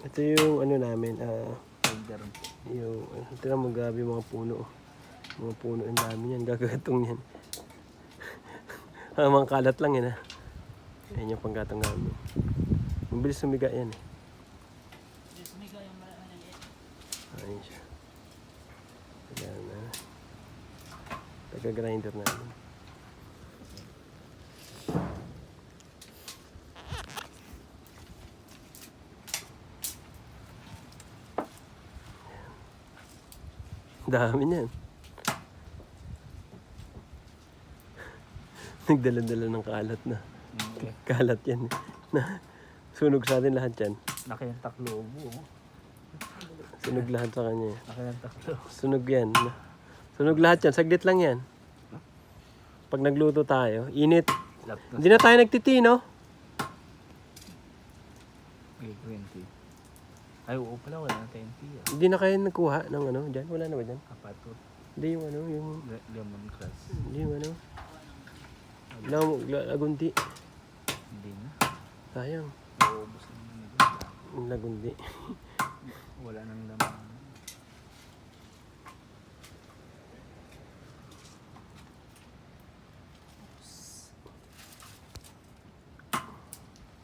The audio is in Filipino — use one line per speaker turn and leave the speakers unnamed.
Ito yung ano namin,
Finder.
yung, tira mo grabe mga puno. Mga puno, ang dami yan, gagatong yan. Mga kalat lang yan ha. Ayan yung panggatong namin. Mabilis sumiga yan eh.
Sumigaw yung maliliit.
Ayan siya. Ayan na. Taga-grinder namin. Dami niyan. Nagdala-dala ng kalat na.
Okay.
Kalat yan. Sunog sa atin lahat yan.
Nakiyantak lobo.
Sunog lahat sa kanya.
Nakiyantak lobo.
Sunog yan. Sunog lahat yan. Saglit lang yan. Pag nagluto tayo, init.
Laptop.
Hindi na tayo nagtitino.
Okay, 20. Ay, oo pala. Wala na 10
Hindi na kayo nagkuha ng ano dyan. Wala na ba dyan?
Apato.
Hindi yung ano, yung...
Lemon grass.
Hindi yung ano. Lagundi.
Hindi na.
Sayang.
Naubos na yung
Lagundi.
wala nang laman.